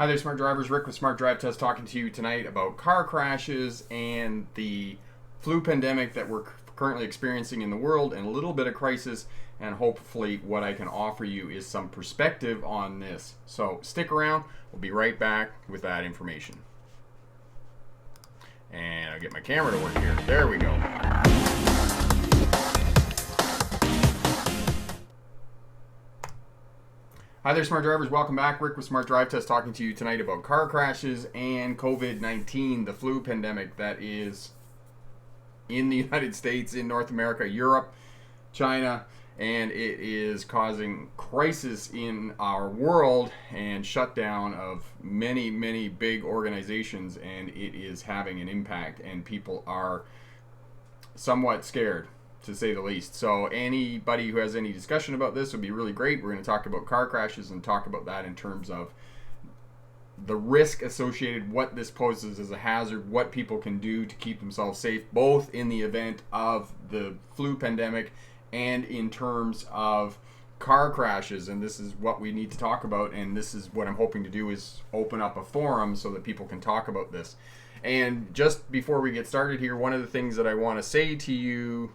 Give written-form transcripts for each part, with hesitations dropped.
Hi there, Smart Drivers. Rick with Smart Drive Test talking to you tonight about car crashes and the flu pandemic that we're currently experiencing in the world, and a little bit of crisis, and hopefully what I can offer you is some perspective on this. So stick around. We'll be right back with that information. And I'll get my camera to work here. There we go. Hi there, Smart Drivers. Welcome back. Rick with Smart Drive Test talking to you tonight about car crashes and COVID-19, the flu pandemic that is in the United States, in North America, Europe, China, and it is causing crisis in our world and shutdown of many, many big organizations, and it is having an impact, and people are somewhat scared, to say the least. So anybody who has any discussion about this would be really great. We're going to talk about car crashes and talk about that in terms of the risk associated, what this poses as a hazard, what people can do to keep themselves safe, both in the event of the flu pandemic and in terms of car crashes. And this is what we need to talk about, and this is what I'm hoping to do, is open up a forum so that people can talk about this. And just before we get started here, one of the things that I want to say to you,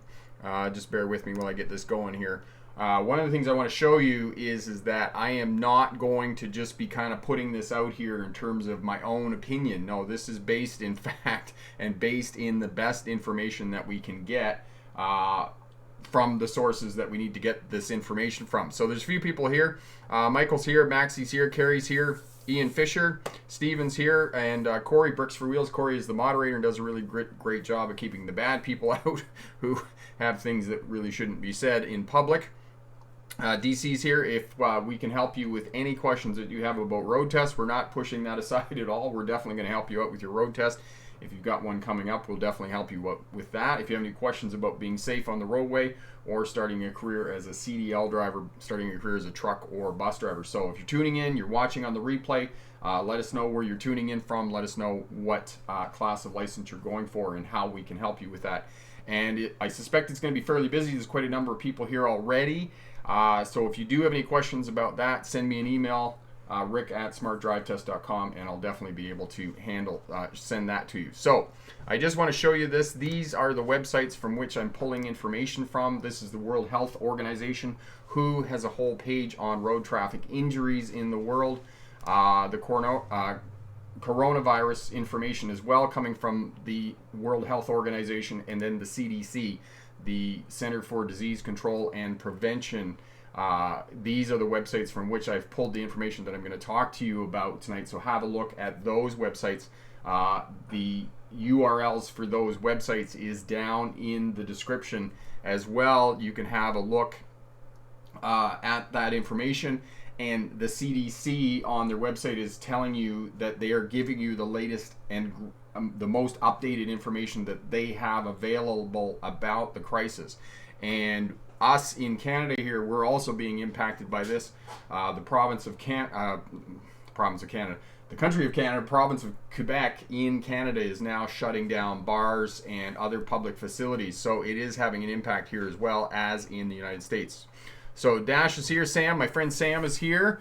just bear with me while I get this going here. One of the things I want to show you is that I am not going to just be kind of putting this out here in terms of my own opinion. No, this is based in fact and based in the best information that we can get from the sources that we need to get this information from. So there's a few people here. Michael's here, Maxie's here, Carrie's here, Ian Fisher, Steven's here, and Corey, Bricks for Wheels. Corey is the moderator and does a really great job of keeping the bad people out who have things that really shouldn't be said in public. DC's here. If we can help you with any questions that you have about road tests, we're not pushing that aside at all. We're definitely going to help you out with your road test. If you've got one coming up, we'll definitely help you with that. If you have any questions about being safe on the roadway or starting a career as a CDL driver, starting a career as a truck or bus driver. So if you're tuning in, you're watching on the replay, let us know where you're tuning in from. Let us know what class of license you're going for and how we can help you with that. And I suspect it's going to be fairly busy. There's quite a number of people here already. So if you do have any questions about that, send me an email, rick@smartdrivetest.com, and I'll definitely be able to send that to you. So I just want to show you this. These are the websites from which I'm pulling information from. This is the World Health Organization, who has a whole page on road traffic injuries in the world. The coronavirus information as well, coming from the World Health Organization, and then the CDC, the Center for Disease Control and Prevention. These are the websites from which I've pulled the information that I'm going to talk to you about tonight. So have a look at those websites. The URLs for those websites is down in the description as well. You can have a look at that information. And the CDC on their website is telling you that they are giving you the latest and the most updated information that they have available about the crisis. And us in Canada here, we're also being impacted by this. The province of Canada, the country of Canada, province of Quebec in Canada is now shutting down bars and other public facilities. So it is having an impact here as well as in the United States. So Dash is here. Sam, my friend Sam is here.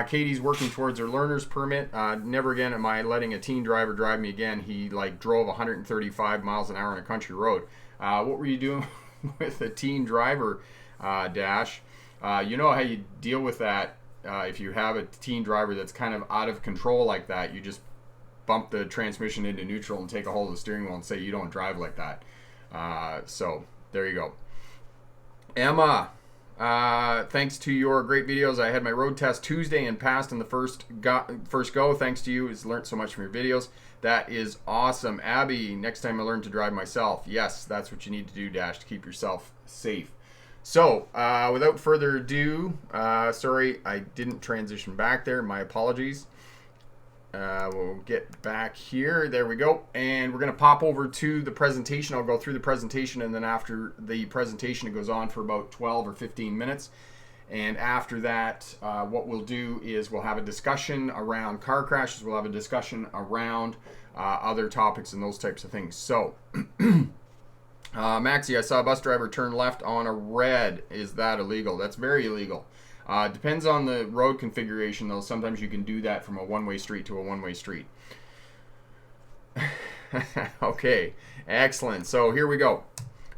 Katie's working towards her learner's permit. Never again am I letting a teen driver drive me again. He drove 135 miles an hour on a country road. What were you doing with a teen driver, Dash? You know how you deal with that. If you have a teen driver that's kind of out of control like that, you just bump the transmission into neutral and take a hold of the steering wheel and say you don't drive like that. So there you go. Emma, thanks to your great videos, I had my road test Tuesday and passed in the first go. Thanks to you, has learned so much from your videos. That is awesome. Abby, next time I learn to drive myself. Yes, that's what you need to do, Dash, to keep yourself safe. So without further ado, sorry I didn't transition back there, my apologies. We'll get back here. There we go. And we're going to pop over to the presentation. I'll go through the presentation, and then after the presentation, it goes on for about 12 or 15 minutes. And after that, what we'll do is we'll have a discussion around car crashes. We'll have a discussion around other topics and those types of things. So, Maxie, I saw a bus driver turn left on a red. Is that illegal? That's very illegal. Depends on the road configuration, though. Sometimes you can do that from a one-way street to a one-way street. Okay, excellent. So here we go.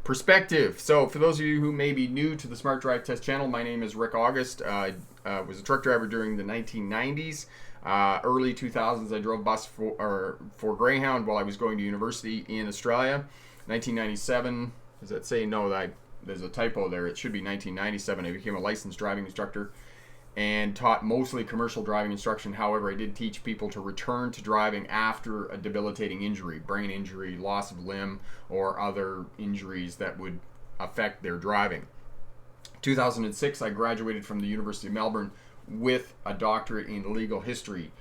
Perspective. So for those of you who may be new to the Smart Drive Test channel, my name is Rick August. I was a truck driver during the 1990s. Early 2000s, I drove bus for Greyhound while I was going to university in Australia. 1997, does that say? No, there's a typo there. It should be 1997. I became a licensed driving instructor and taught mostly commercial driving instruction. However, I did teach people to return to driving after a debilitating injury, brain injury, loss of limb, or other injuries that would affect their driving. 2006, I graduated from the University of Melbourne with a doctorate in legal history.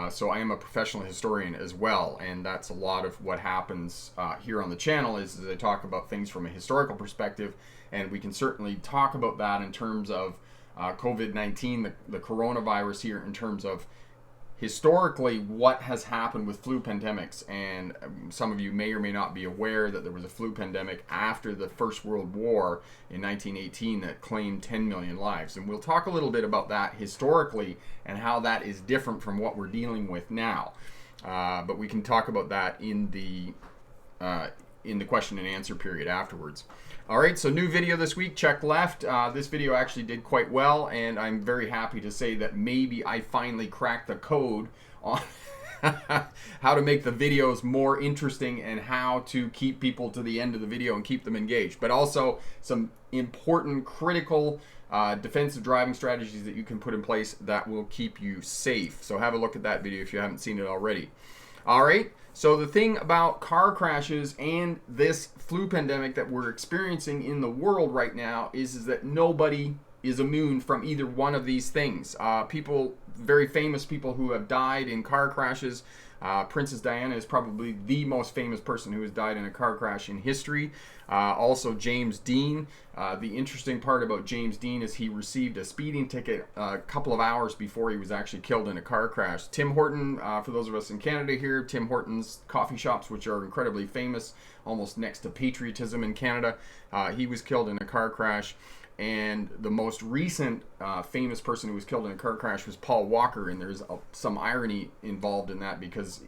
So I am a professional historian as well, and that's a lot of what happens here on the channel is I talk about things from a historical perspective, and we can certainly talk about that in terms of COVID-19, the coronavirus here, in terms of historically what has happened with flu pandemics. And some of you may or may not be aware that there was a flu pandemic after the First World War in 1918 that claimed 10 million lives. And we'll talk a little bit about that historically and how that is different from what we're dealing with now. But we can talk about that in the question and answer period afterwards. All right, so new video this week, check left. This video actually did quite well, and I'm very happy to say that maybe I finally cracked the code on how to make the videos more interesting and how to keep people to the end of the video and keep them engaged. But also some important, critical defensive driving strategies that you can put in place that will keep you safe. So have a look at that video if you haven't seen it already. All right, so the thing about car crashes and this flu pandemic that we're experiencing in the world right now is that nobody is immune from either one of these things. People, very famous people who have died in car crashes. Princess Diana is probably the most famous person who has died in a car crash in history. Also James Dean. The interesting part about James Dean is he received a speeding ticket a couple of hours before he was actually killed in a car crash. Tim Horton, for those of us in Canada here, Tim Horton's coffee shops, which are incredibly famous, almost next to patriotism in Canada, he was killed in a car crash. And the most recent famous person who was killed in a car crash was Paul Walker, and there's some irony involved in that because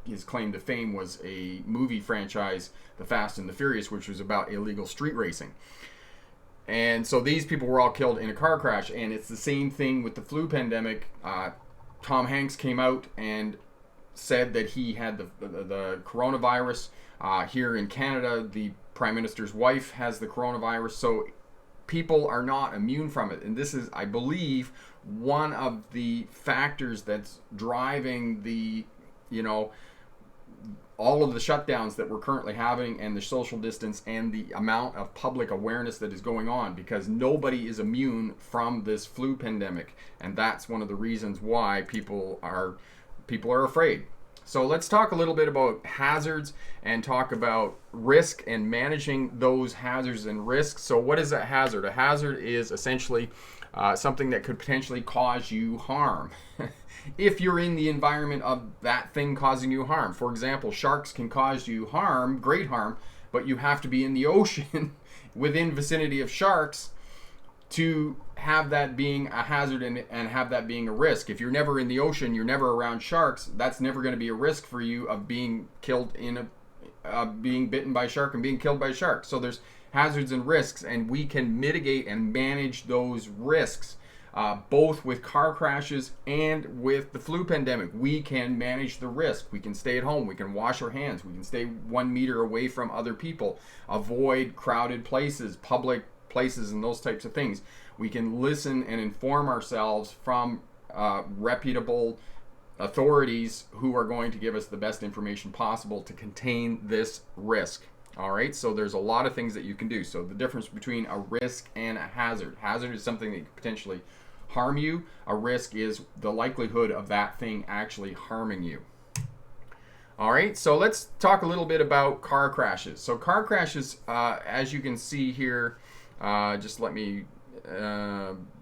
his claim to fame was a movie franchise, The Fast and the Furious, which was about illegal street racing. And so these people were all killed in a car crash, and it's the same thing with the flu pandemic. Tom Hanks came out and said that he had the coronavirus. Here in Canada, the Prime Minister's wife has the coronavirus. So people are not immune from it, and this is, I believe, one of the factors that's driving the, all of the shutdowns that we're currently having and the social distance and the amount of public awareness that is going on, because nobody is immune from this flu pandemic, and that's one of the reasons why people are afraid. So let's talk a little bit about hazards and talk about risk and managing those hazards and risks. So what is a hazard? A hazard is essentially something that could potentially cause you harm if you're in the environment of that thing causing you harm. For example, sharks can cause you harm, great harm, but you have to be in the ocean within vicinity of sharks to have that being a hazard and have that being a risk. If you're never in the ocean, you're never around sharks, that's never going to be a risk for you of being killed being bitten by a shark and being killed by a shark. So there's hazards and risks, and we can mitigate and manage those risks both with car crashes and with the flu pandemic. We can manage the risk. We can stay at home. We can wash our hands. We can stay 1 meter away from other people, avoid crowded places, public places, and those types of things. We can listen and inform ourselves from reputable authorities who are going to give us the best information possible to contain this risk. All right, so there's a lot of things that you can do. So the difference between a risk and a hazard. Hazard is something that could potentially harm you. A risk is the likelihood of that thing actually harming you. All right, so let's talk a little bit about car crashes. So car crashes, as you can see here, just let me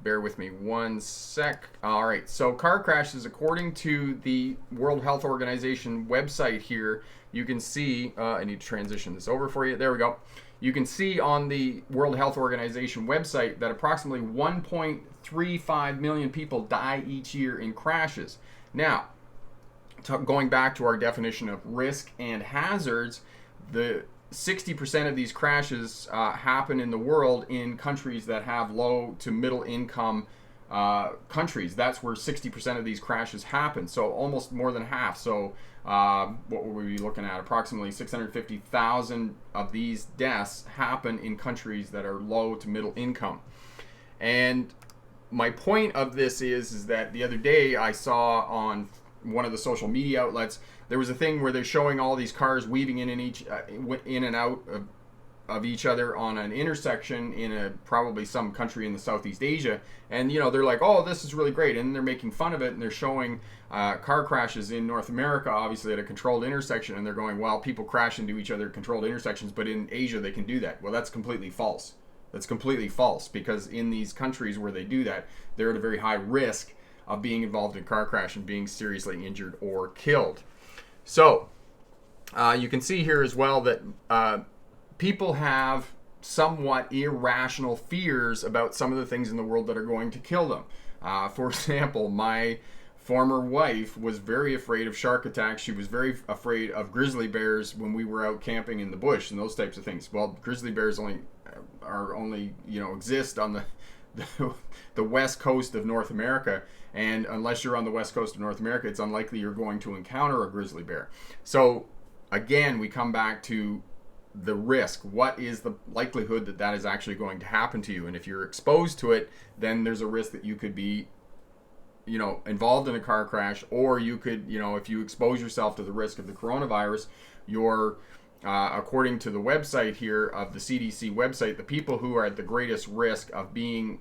bear with me one sec. All right, so car crashes, according to the World Health Organization website here, you can see, I need to transition this over for you. There we go. you can see on the World Health Organization website that approximately 1.35 million people die each year in crashes. Now, going back to our definition of risk and hazards, the 60% of these crashes happen in the world in countries that have low to middle income countries. That's where 60% of these crashes happen. So almost more than half. So what would we be looking at? Approximately 650,000 of these deaths happen in countries that are low to middle income. And my point of this is that the other day I saw on one of the social media outlets, there was a thing where they're showing all these cars weaving in and out of each other on an intersection in probably some country in the Southeast Asia, and they're like, oh, this is really great, and they're making fun of it, and they're showing car crashes in North America, obviously at a controlled intersection, and they're going, well, people crash into each other at controlled intersections, but in Asia they can do that. Well, that's completely false. That's completely false, because in these countries where they do that, they're at a very high risk of being involved in a car crash and being seriously injured or killed. So you can see here as well that people have somewhat irrational fears about some of the things in the world that are going to kill them. For example, my former wife was very afraid of shark attacks. She was very afraid of grizzly bears when we were out camping in the bush and those types of things. Well, grizzly bears only exist on the west coast of North America, and unless you're on the west coast of North America, it's unlikely you're going to encounter a grizzly bear. So again, we come back to the risk. What is the likelihood that that is actually going to happen to you? And if you're exposed to it, then there's a risk that you could be involved in a car crash, or you could, if you expose yourself to the risk of the coronavirus, you're according to the website here of the CDC website, the people who are at the greatest risk of being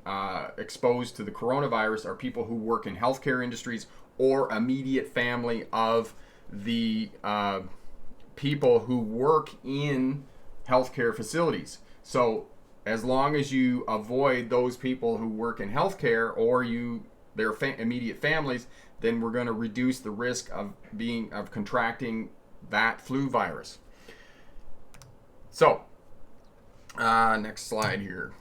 exposed to the coronavirus are people who work in healthcare industries or immediate family of the people who work in healthcare facilities. So as long as you avoid those people who work in healthcare or their immediate families, then we're going to reduce the risk of contracting that flu virus. So, next slide here.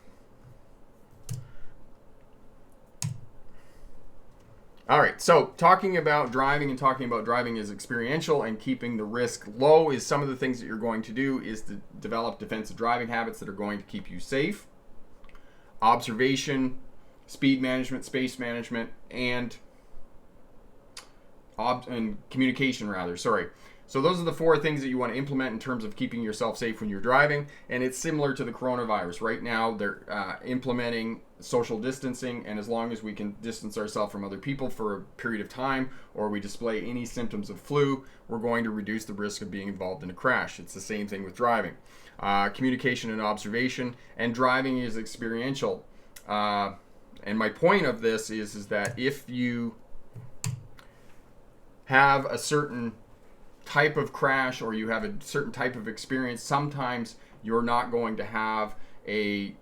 All right, so talking about driving as experiential and keeping the risk low is some of the things that you're going to do is to develop defensive driving habits that are going to keep you safe. Observation, speed management, space management, and communication rather, sorry. So those are the 4 things that you want to implement in terms of keeping yourself safe when you're driving, and it's similar to the coronavirus. Right now, they're implementing social distancing, and as long as we can distance ourselves from other people for a period of time, or we display any symptoms of flu, we're going to reduce the risk of being involved in a crash. It's the same thing with driving. Communication and observation, and driving is experiential. And my point of this is that if you have a certain type of crash or you have a certain type of experience, sometimes you're going to have a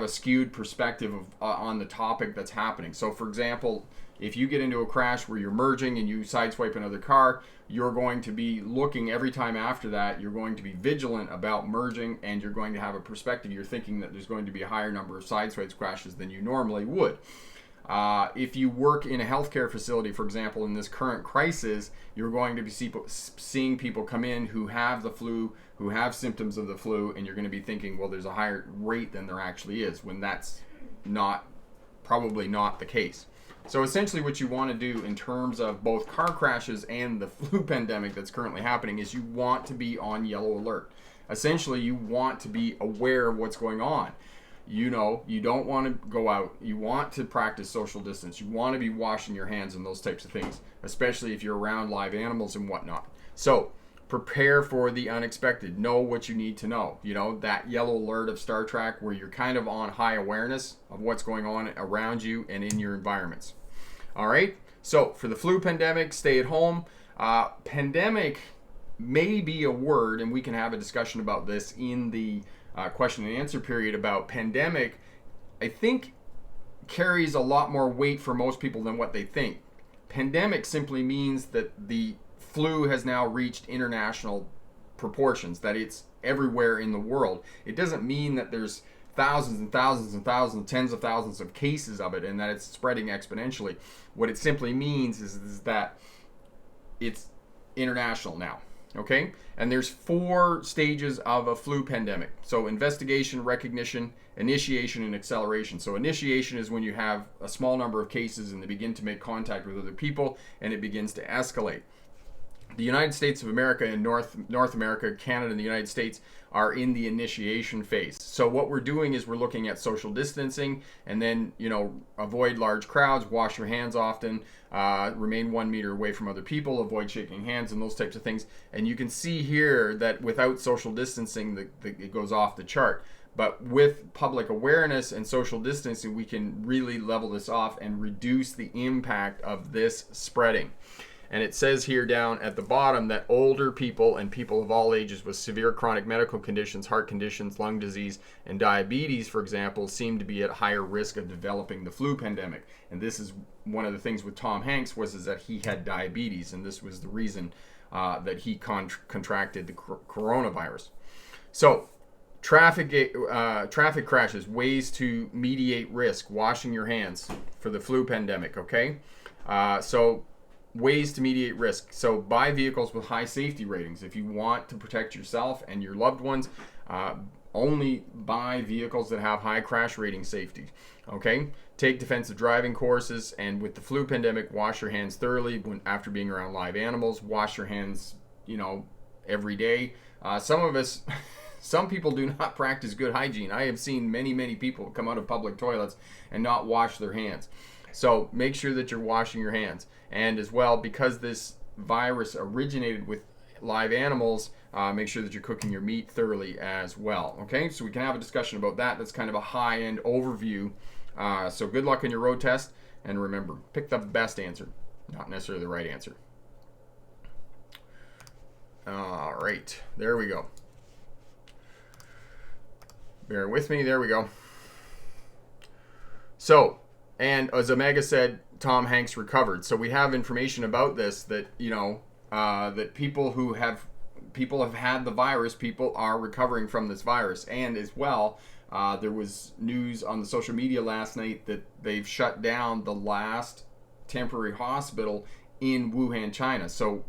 skewed perspective on the topic that's happening. So for example, if you get into a crash where you're merging and you sideswipe another car, you're going to be looking every time after that, you're going to be vigilant about merging, and you're going to have a perspective. You're thinking that there's going to be a higher number of sideswipes crashes than you normally would. If you work in a healthcare facility, for example, in this current crisis, you're going to be seeing people come in who have the flu, who have symptoms of the flu, and you're going to be thinking, well, there's a higher rate than there actually is, when that's probably not the case. So essentially what you want to do in terms of both car crashes and the flu pandemic that's currently happening is you want to be on yellow alert. Essentially, you want to be aware of what's going on. You don't want to go out. You want to practice social distance. You want to be washing your hands and those types of things, especially if you're around live animals and whatnot. So prepare for the unexpected. Know what you need to know. That yellow alert of Star Trek, where you're kind of on high awareness of what's going on around you and in your environments. All right. So for the flu pandemic, stay at home. Pandemic may be a word, and we can have a discussion about this in the question and answer period about pandemic. I think carries a lot more weight for most people than what they think. Pandemic simply means that the flu has now reached international proportions, that it's everywhere in the world. It doesn't mean that there's thousands and thousands and thousands, tens of thousands of cases of it and that it's spreading exponentially. What it simply means is that it's international now. Okay? And there's 4 stages of a flu pandemic. So investigation, recognition, initiation, and acceleration. So initiation is when you have a small number of cases and they begin to make contact with other people and it begins to escalate. The United States of America and North America, Canada, and the United States are in the initiation phase. So what we're doing is we're looking at social distancing and then, avoid large crowds, wash your hands often, remain 1 meter away from other people, avoid shaking hands and those types of things. And you can see here that without social distancing, it goes off the chart. But with public awareness and social distancing, we can really level this off and reduce the impact of this spreading. And it says here down at the bottom that older people and people of all ages with severe chronic medical conditions, heart conditions, lung disease, and diabetes, for example, seem to be at higher risk of developing the flu pandemic. And this is one of the things with Tom Hanks is that he had diabetes, and this was the reason that he contracted the coronavirus. So, traffic crashes, ways to mediate risk, washing your hands for the flu pandemic, okay? Ways to mediate risk. So buy vehicles with high safety ratings. If you want to protect yourself and your loved ones, only buy vehicles that have high crash rating safety. Okay? Take defensive driving courses, and with the flu pandemic, wash your hands thoroughly after being around live animals. Wash your hands, every day. Some people do not practice good hygiene. I have seen many people come out of public toilets and not wash their hands. So make sure that you're washing your hands. And as well, because this virus originated with live animals, make sure that you're cooking your meat thoroughly as well. Okay, so we can have a discussion about that. That's kind of a high-end overview. So good luck on your road test. And remember, pick the best answer, not necessarily the right answer. All right, there we go. Bear with me, there we go. So, and as Omega said, Tom Hanks recovered. So we have information about this that, that people have had the virus, people are recovering from this virus. And as well, there was news on the social media last night that they've shut down the last temporary hospital in Wuhan, China. So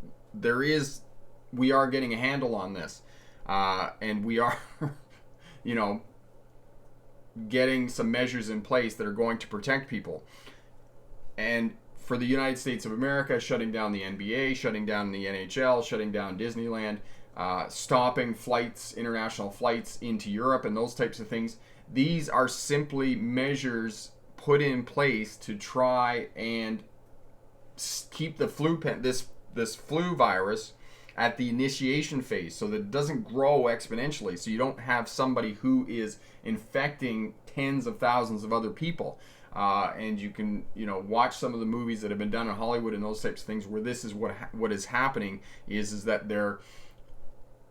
we are getting a handle on this. And we are, getting some measures in place that are going to protect people. And for the United States of America, shutting down the NBA, shutting down the NHL, shutting down Disneyland, stopping flights, international flights into Europe and those types of things. These are simply measures put in place to try and keep the this flu virus at the initiation phase so that it doesn't grow exponentially, so you don't have somebody who is infecting tens of thousands of other people. And you can, watch some of the movies that have been done in Hollywood and those types of things where this is what is happening is that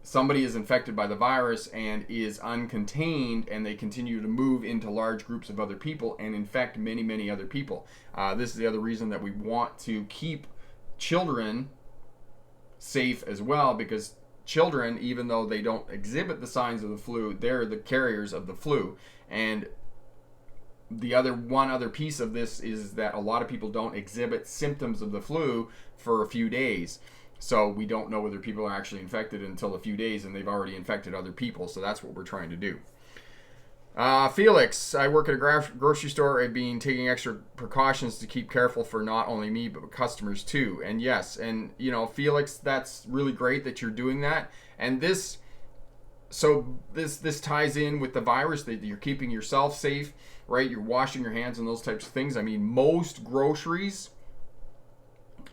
somebody is infected by the virus and is uncontained, and they continue to move into large groups of other people and infect many other people. This is the other reason that we want to keep children safe as well, because children, even though they don't exhibit the signs of the flu, they're the carriers of the flu. And one other piece of this is that a lot of people don't exhibit symptoms of the flu for a few days. So we don't know whether people are actually infected until a few days, and they've already infected other people. So that's what we're trying to do. Felix, I work at a grocery store. I've been taking extra precautions to keep careful for not only me, but customers too. And yes, and Felix, that's really great that you're doing that. And this ties in with the virus, that you're keeping yourself safe, right? You're washing your hands and those types of things. I mean, most groceries,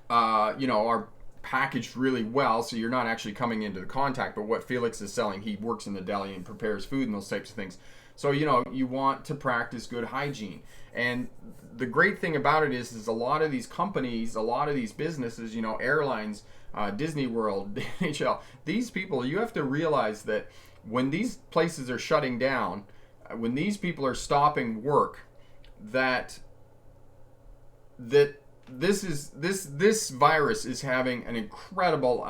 are packaged really well, so you're not actually coming into the contact. But what Felix is selling, he works in the deli and prepares food and those types of things. So, you want to practice good hygiene. And the great thing about it is a lot of these companies, a lot of these businesses, airlines, Disney World, NHL, these people, you have to realize that when these places are shutting down, when these people are stopping work, that this virus is having an incredible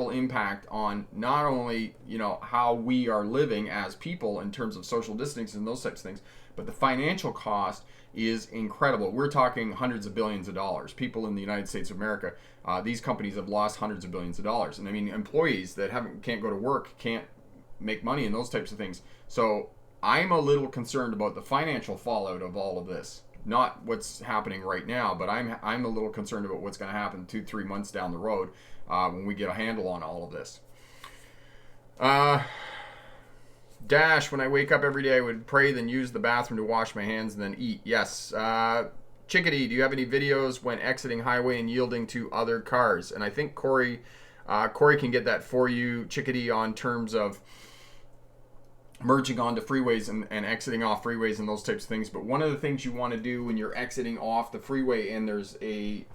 impact on not only, you know, how we are living as people in terms of social distancing and those types of things, but the financial cost is incredible. We're talking hundreds of billions of dollars. People in the United States of America, these companies have lost hundreds of billions of dollars, and I mean employees that can't go to work, can't make money, and those types of things. So I'm a little concerned about the financial fallout of all of this. Not what's happening right now, but I'm a little concerned about what's going to happen 2-3 months down the road when we get a handle on all of this. Dash, when I wake up every day, I would pray, then use the bathroom to wash my hands, and then eat. Yes. Chickadee, do you have any videos when exiting highway and yielding to other cars? And I think Corey can get that for you, Chickadee, on terms of merging onto freeways and exiting off freeways and those types of things. But one of the things you want to do when you're exiting off the freeway and there's an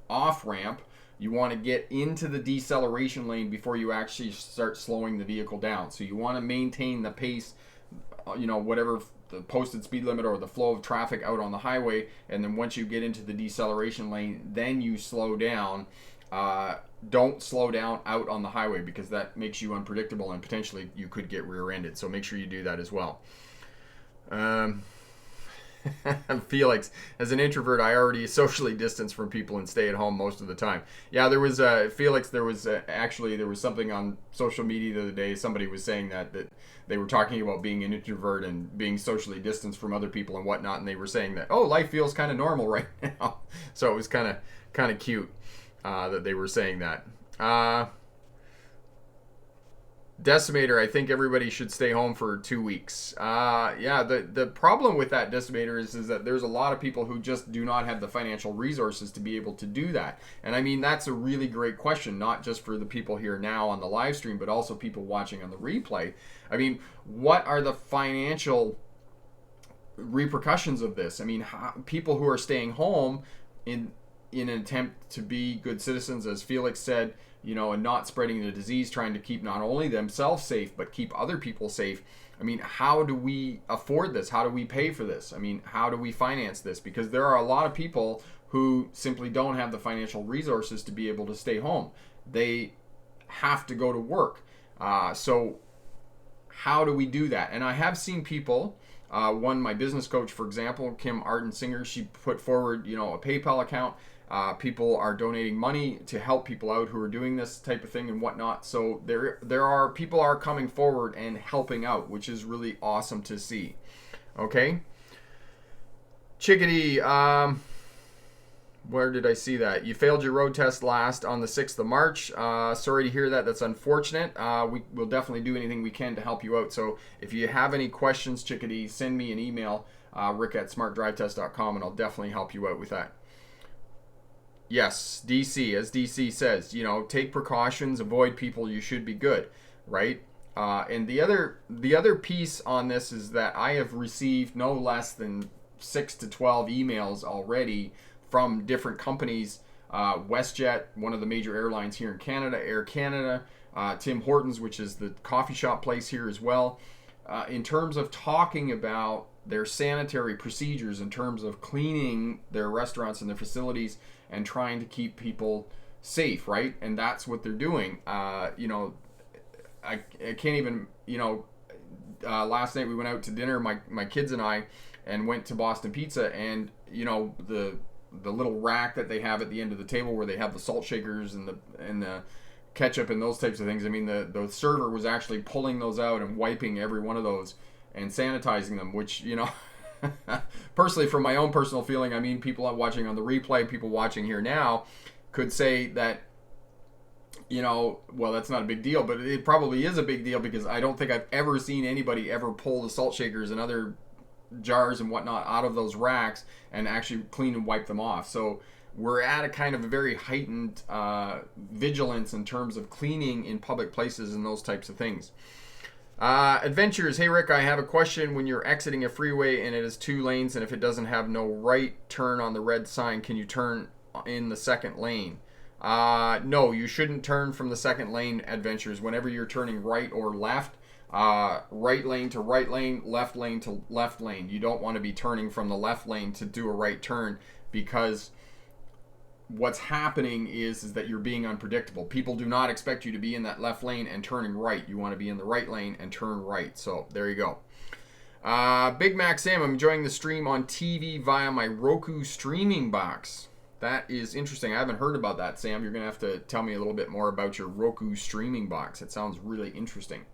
off ramp, you want to get into the deceleration lane before you actually start slowing the vehicle down. So you want to maintain the pace, you know, whatever the posted speed limit or the flow of traffic out on the highway, and then once you get into the deceleration lane, then you slow down. Don't slow down out on the highway, because that makes you unpredictable and potentially you could get rear-ended. So make sure you do that as well. Felix, as an introvert, I already socially distance from people and stay at home most of the time. Yeah, there was Felix. There was something on social media the other day. Somebody was saying that they were talking about being an introvert and being socially distanced from other people and whatnot, and they were saying that, oh, life feels kind of normal right now. So it was kind of cute that they were saying that. Decimator, I think everybody should stay home for 2 weeks. Yeah, the problem with that, Decimator, is that there's a lot of people who just do not have the financial resources to be able to do that. And I mean, that's a really great question, not just for the people here now on the live stream, but also people watching on the replay. I mean, what are the financial repercussions of this? I mean, people who are staying home in an attempt to be good citizens, as Felix said, you know, and not spreading the disease, trying to keep not only themselves safe, but keep other people safe. I mean, how do we afford this? How do we pay for this? I mean, how do we finance this? Because there are a lot of people who simply don't have the financial resources to be able to stay home. They have to go to work. So how do we do that? And I have seen people, my business coach, for example, Kim Arden-Singer, she put forward, you know, a PayPal account. People are donating money to help people out who are doing this type of thing and whatnot. So people are coming forward and helping out, which is really awesome to see. Okay. Chickadee, where did I see that? You failed your road test last on the 6th of March. Sorry to hear that. That's unfortunate. We'll definitely do anything we can to help you out. So if you have any questions, Chickadee, send me an email, rick@smartdrivetest.com, and I'll definitely help you out with that. Yes, DC, as DC says, you know, take precautions, avoid people, you should be good, right? And the other piece on this is that I have received no less than 6 to 12 emails already from different companies. WestJet, one of the major airlines here in Canada, Air Canada, Tim Hortons, which is the coffee shop place here as well, in terms of talking about their sanitary procedures, in terms of cleaning their restaurants and their facilities and trying to keep people safe, right? And that's what they're doing. You know, I can't even, you know, last night we went out to dinner, my kids and I, and went to Boston Pizza, and, you know, the little rack that they have at the end of the table where they have the salt shakers and the ketchup and those types of things. I mean, the server was actually pulling those out and wiping every one of those and sanitizing them, which, you know, personally, from my own personal feeling, I mean, people watching on the replay, people watching here now could say that, you know, well, that's not a big deal, but it probably is a big deal, because I don't think I've ever seen anybody ever pull the salt shakers and other jars and whatnot out of those racks and actually clean and wipe them off. So we're at a kind of a very heightened vigilance in terms of cleaning in public places and those types of things. Adventures, hey Rick, I have a question. When you're exiting a freeway and it is 2 lanes, and if it doesn't have no right turn on the red sign, can you turn in the second lane? No, you shouldn't turn from the second lane, Adventures. Whenever you're turning right or left, right lane to right lane, left lane to left lane. You don't want to be turning from the left lane to do a right turn, because what's happening is that you're being unpredictable. People do not expect you to be in that left lane and turning right. You want to be in the right lane and turn right. So there you go. Big Mac Sam, I'm enjoying the stream on TV via my Roku streaming box. That is interesting. I haven't heard about that, Sam. You're going to have to tell me a little bit more about your Roku streaming box. It sounds really interesting.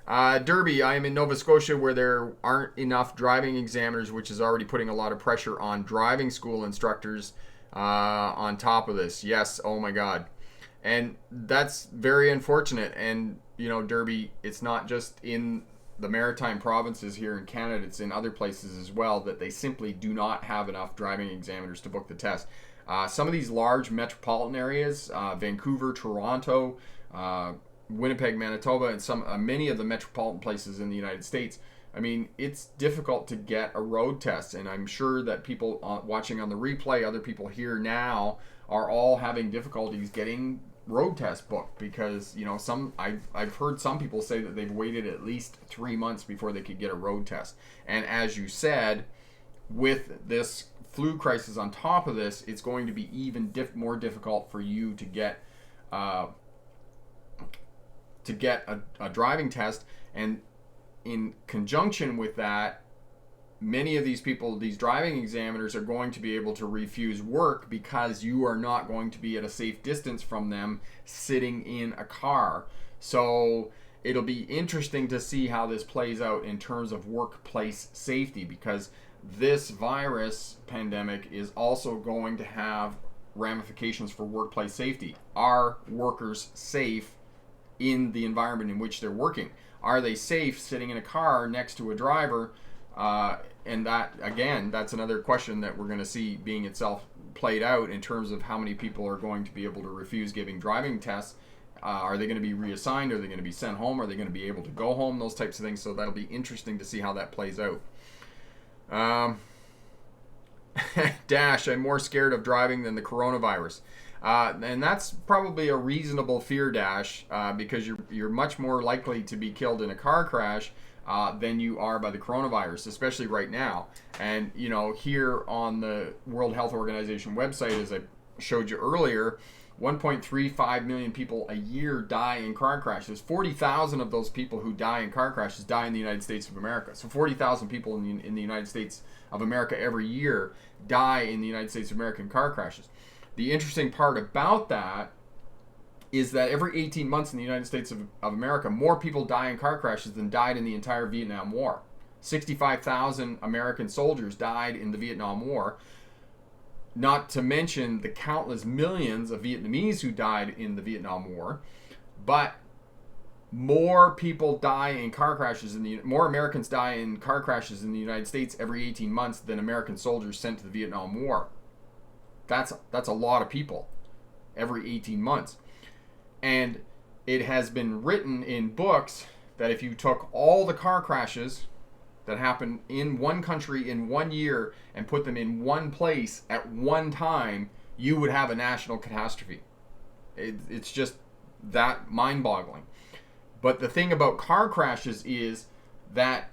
Derby, I am in Nova Scotia where there aren't enough driving examiners, which is already putting a lot of pressure on driving school instructors on top of this. Yes, oh my God. And that's very unfortunate. And, you know, Derby, it's not just in the maritime provinces here in Canada, it's in other places as well, that they simply do not have enough driving examiners to book the test. Some of these large metropolitan areas, Vancouver, Toronto, Winnipeg, Manitoba, and many of the metropolitan places in the United States, I mean, it's difficult to get a road test, and I'm sure that people watching on the replay, other people here now, are all having difficulties getting road tests booked, because, you know, I've heard some people say that they've waited at least 3 months before they could get a road test. And as you said, with this flu crisis on top of this, it's going to be even more difficult for you to get a driving test. And in conjunction with that, many of these people, these driving examiners, are going to be able to refuse work because you are not going to be at a safe distance from them sitting in a car. So it'll be interesting to see how this plays out in terms of workplace safety, because this virus pandemic is also going to have ramifications for workplace safety. Are workers safe in the environment in which they're working? Are they safe sitting in a car next to a driver? And that, again, that's another question that we're going to see being itself played out in terms of how many people are going to be able to refuse giving driving tests. Are they going to be reassigned? Are they going to be sent home? Are they going to be able to go home? Those types of things. So that'll be interesting to see how that plays out. Dash, I'm more scared of driving than the coronavirus. And that's probably a reasonable fear, Dash, because you're much more likely to be killed in a car crash than you are by the coronavirus, especially right now. And, you know, here on the World Health Organization website, as I showed you earlier, 1.35 million people a year die in car crashes. 40,000 of those people who die in car crashes die in the United States of America. So 40,000 people in the United States of America every year die in the United States of America in car crashes. The interesting part about that is that every 18 months in the United States of America, more people die in car crashes than died in the entire Vietnam War. 65,000 American soldiers died in the Vietnam War, not to mention the countless millions of Vietnamese who died in the Vietnam War. But more people die in car crashes, more Americans die in car crashes in the United States every 18 months than American soldiers sent to the Vietnam War. That's a lot of people every 18 months. And it has been written in books that if you took all the car crashes that happened in one country in 1 year and put them in one place at one time, you would have a national catastrophe. It's just that mind-boggling. But the thing about car crashes is that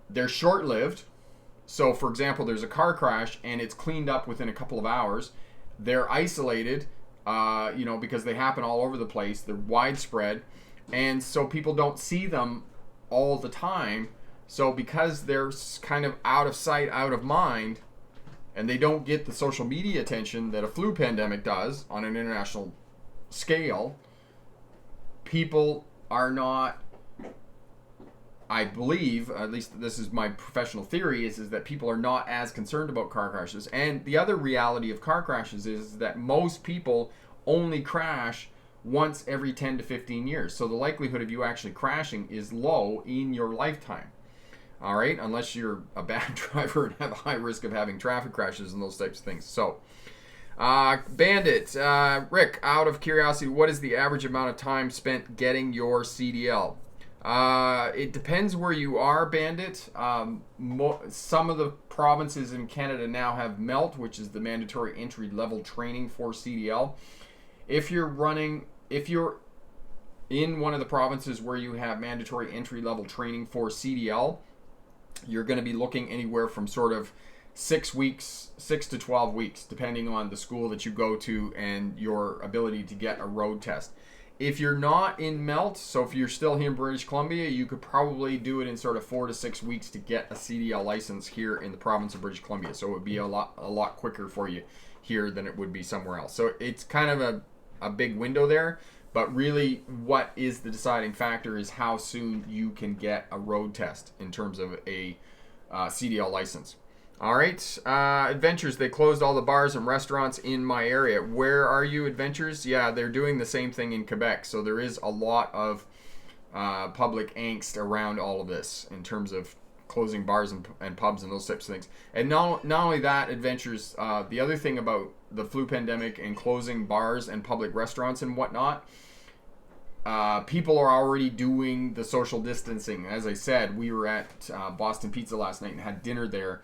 they're short-lived. So, for example, there's a car crash and it's cleaned up within a couple of hours. They're isolated, because they happen all over the place. They're widespread. And so people don't see them all the time. So because they're kind of out of sight, out of mind, and they don't get the social media attention that a flu pandemic does on an international scale, people are not, I believe, at least this is my professional theory, is that people are not as concerned about car crashes. And the other reality of car crashes is that most people only crash once every 10 to 15 years. So the likelihood of you actually crashing is low in your lifetime. All right, unless you're a bad driver and have a high risk of having traffic crashes and those types of things. So, Bandit, Rick, out of curiosity, what is the average amount of time spent getting your CDL? It depends where you are, Bandit. Some of the provinces in Canada now have MELT, which is the mandatory entry level training for CDL. If you're in one of the provinces where you have mandatory entry-level training for CDL, you're going to be looking anywhere from sort of 6 to 12 weeks, depending on the school that you go to and your ability to get a road test. If you're not in Melt, so if you're still here in British Columbia, you could probably do it in sort of 4 to 6 weeks to get a CDL license here in the province of British Columbia. So it would be a lot quicker for you here than it would be somewhere else. So it's kind of a big window there, but really what is the deciding factor is how soon you can get a road test in terms of a CDL license. All right, Adventures, they closed all the bars and restaurants in my area. Where are you, Adventures? Yeah, they're doing the same thing in Quebec. So there is a lot of public angst around all of this in terms of closing bars and pubs and those types of things. And not only that, Adventures, the other thing about the flu pandemic and closing bars and public restaurants and whatnot, people are already doing the social distancing. As I said, we were at Boston Pizza last night and had dinner there.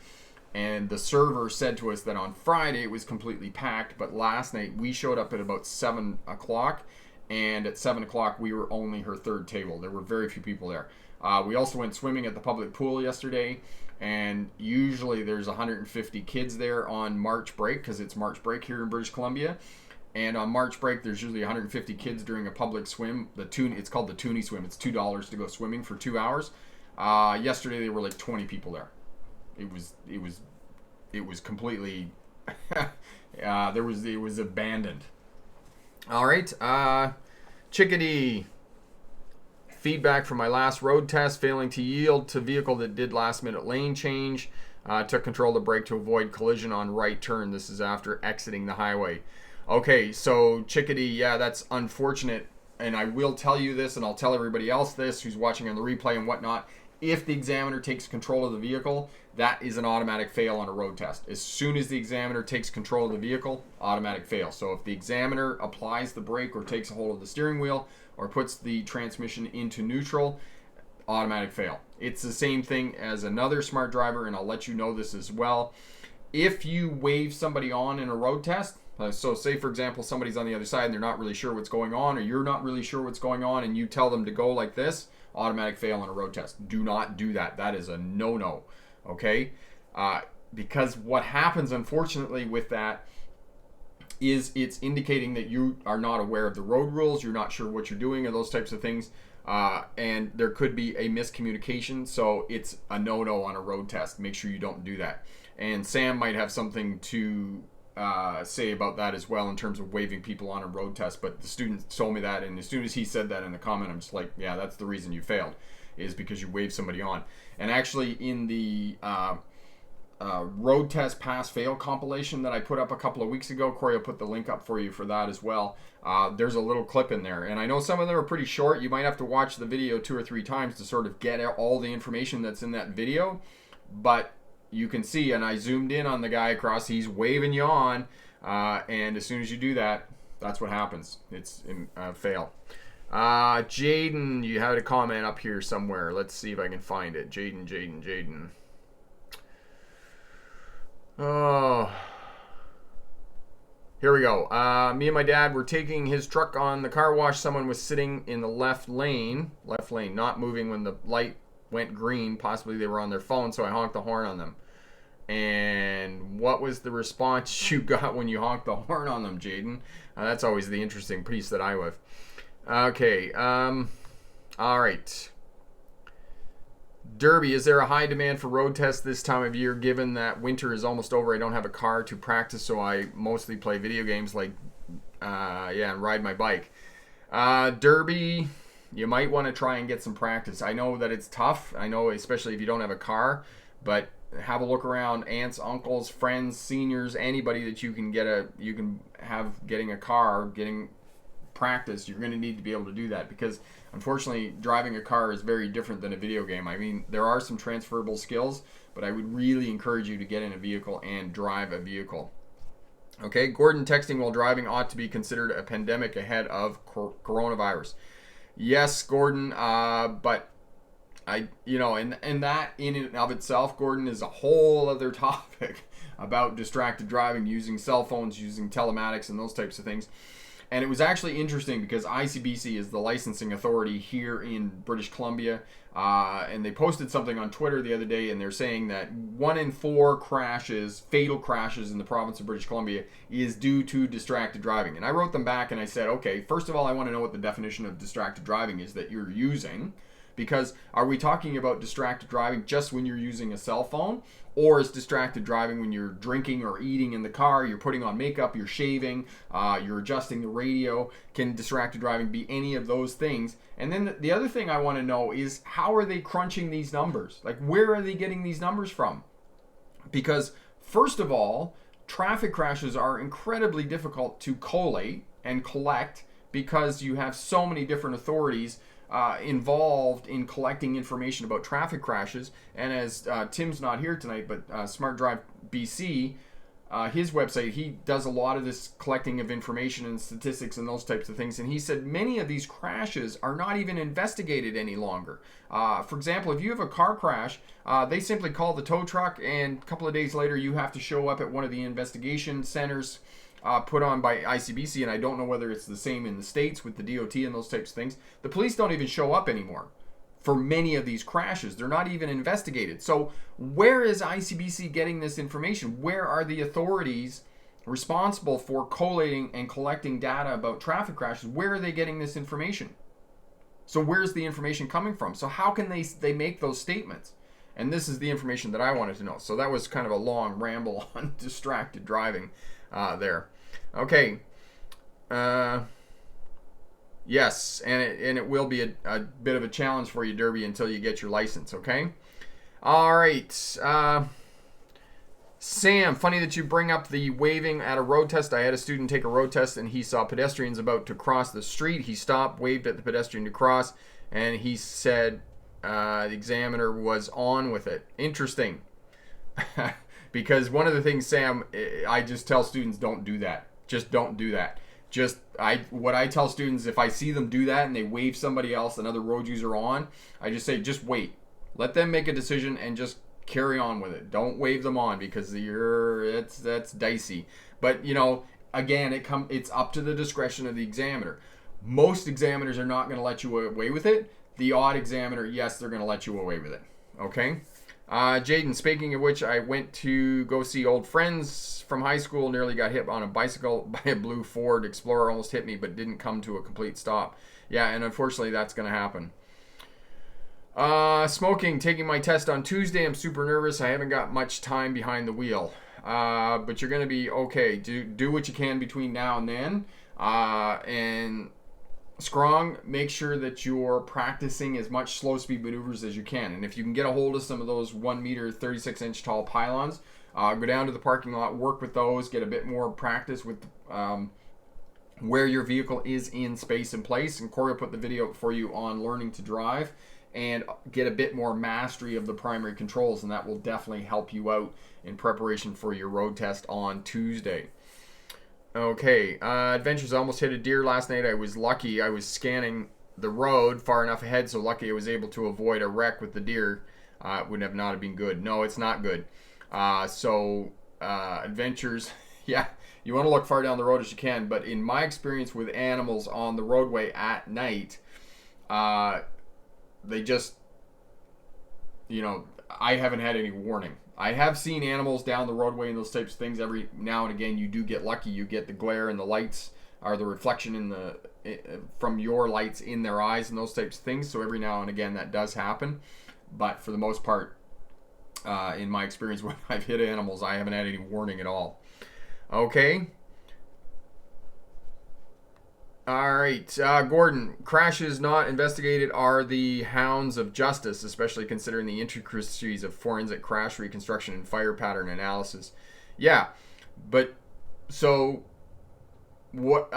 And the server said to us that on Friday it was completely packed, but last night we showed up at about 7 o'clock, and at 7 o'clock we were only her third table. There were very few people there. We also went swimming at the public pool yesterday, and usually there's 150 kids there on March break, because it's March break here in British Columbia. And on March break, there's usually 150 kids during a public swim. It's called the Toonie Swim. It's $2 to go swimming for 2 hours. Yesterday there were like 20 people there. It was completely it was abandoned. All right, Chickadee. Feedback from my last road test: failing to yield to vehicle that did last minute lane change. Took control of the brake to avoid collision on right turn. This is after exiting the highway. Okay, so Chickadee, yeah, that's unfortunate, and I will tell you this, and I'll tell everybody else this who's watching on the replay and whatnot. If the examiner takes control of the vehicle, that is an automatic fail on a road test. As soon as the examiner takes control of the vehicle, automatic fail. So if the examiner applies the brake or takes a hold of the steering wheel or puts the transmission into neutral, automatic fail. It's the same thing as another smart driver, and I'll let you know this as well. If you wave somebody on in a road test, so say for example somebody's on the other side and they're not really sure what's going on, or you're not really sure what's going on, and you tell them to go like this, automatic fail on a road test. Do not do that. That is a no-no. Okay? Because what happens, unfortunately, with that is it's indicating that you are not aware of the road rules, you're not sure what you're doing, or those types of things, and there could be a miscommunication, so it's a no-no on a road test. Make sure you don't do that. And Sam might have something to say about that as well in terms of waving people on a road test, but the student told me that, and as soon as he said that in the comment, I'm just like, yeah, that's the reason you failed, is because you waved somebody on. And actually in the road test pass-fail compilation that I put up a couple of weeks ago, Corey will put the link up for you for that as well. There's a little clip in there, and I know some of them are pretty short. You might have to watch the video 2 or 3 times to sort of get all the information that's in that video, but you can see, and I zoomed in on the guy across, he's waving you on, and as soon as you do that, that's what happens. It's a fail. Jaden, you had a comment up here somewhere. Let's see if I can find it. Jaden. Oh, here we go. Me and my dad were taking his truck on the car wash. Someone was sitting in the left lane, not moving when the light went green. Possibly they were on their phone, so I honked the horn on them. And what was the response you got when you honked the horn on them, Jaden? That's always the interesting piece that I have. Okay, all right. Derby, is there a high demand for road tests this time of year, given that winter is almost over? I don't have a car to practice, so I mostly play video games and ride my bike. Derby, you might want to try and get some practice. I know that it's tough. I know, especially if you don't have a car, but have a look around. Aunts, uncles, friends, seniors, anybody that you can getting a car, getting practice. You're going to need to be able to do that, because unfortunately driving a car is very different than a video game. I mean, there are some transferable skills, but I would really encourage you to get in a vehicle and drive a vehicle. Okay, Gordon, texting while driving ought to be considered a pandemic ahead of coronavirus. Yes, Gordon, but and that in and of itself, Gordon, is a whole other topic about distracted driving, using cell phones, using telematics, and those types of things. And it was actually interesting because ICBC is the licensing authority here in British Columbia. And they posted something on Twitter the other day, and they're saying that 1 in 4 crashes, fatal crashes in the province of British Columbia, is due to distracted driving. And I wrote them back and I said, okay, first of all, I want to know what the definition of distracted driving is that you're using. Because are we talking about distracted driving just when you're using a cell phone? Or is distracted driving when you're drinking or eating in the car, you're putting on makeup, you're shaving, you're adjusting the radio? Can distracted driving be any of those things? And then the other thing I want to know is, how are they crunching these numbers? Like, where are they getting these numbers from? Because first of all, traffic crashes are incredibly difficult to collate and collect because you have so many different authorities involved in collecting information about traffic crashes. And as Tim's not here tonight, but Smart Drive BC, his website, he does a lot of this collecting of information and statistics and those types of things. And he said many of these crashes are not even investigated any longer. For example, if you have a car crash, they simply call the tow truck, and a couple of days later you have to show up at one of the investigation centers put on by ICBC, and I don't know whether it's the same in the States with the DOT and those types of things. The police don't even show up anymore for many of these crashes. They're not even investigated. So where is ICBC getting this information? Where are the authorities responsible for collating and collecting data about traffic crashes? Where are they getting this information? So where's the information coming from? So how can they make those statements? And this is the information that I wanted to know. So that was kind of a long ramble on distracted driving there. Okay. Yes, and it will be a bit of a challenge for you, Derby, until you get your license, okay? All right. Sam, funny that you bring up the waving at a road test. I had a student take a road test, and he saw pedestrians about to cross the street. He stopped, waved at the pedestrian to cross, and he said the examiner was on with it. Interesting. Because one of the things, Sam, I just tell students, don't do that. Just don't do that. What I tell students, if I see them do that and they wave somebody else, another road user on, I just say, just wait. Let them make a decision and just carry on with it. Don't wave them on, because that's dicey. But again, it's up to the discretion of the examiner. Most examiners are not going to let you away with it. The odd examiner, yes, they're going to let you away with it. Okay? Jaden, speaking of which, I went to go see old friends from high school. Nearly got hit on a bicycle by a blue Ford Explorer. Almost hit me, but didn't come to a complete stop. Yeah, and unfortunately, that's going to happen. Smoking, taking my test on Tuesday. I'm super nervous. I haven't got much time behind the wheel. But you're going to be okay. Do what you can between now and then. And Scrong, make sure that you're practicing as much slow speed maneuvers as you can. And if you can get a hold of some of those 1 meter, 36 inch tall pylons, go down to the parking lot, work with those, get a bit more practice with where your vehicle is in space and place. And Corey will put the video for you on learning to drive, and get a bit more mastery of the primary controls, and that will definitely help you out in preparation for your road test on Tuesday. Okay, Adventures, almost hit a deer last night. I was lucky. I was scanning the road far enough ahead, so lucky I was able to avoid a wreck with the deer. It would have not been good. No, it's not good. Adventures, yeah, you want to look far down the road as you can, but in my experience with animals on the roadway at night, they just, I haven't had any warning. I have seen animals down the roadway and those types of things. Every now and again, you do get lucky. You get the glare and the lights, or the reflection from your lights in their eyes and those types of things. So every now and again, that does happen. But for the most part, in my experience when I've hit animals, I haven't had any warning at all. Okay. All right, Gordon, crashes not investigated are the hounds of justice, especially considering the intricacies of forensic crash reconstruction and fire pattern analysis. Yeah, but so what?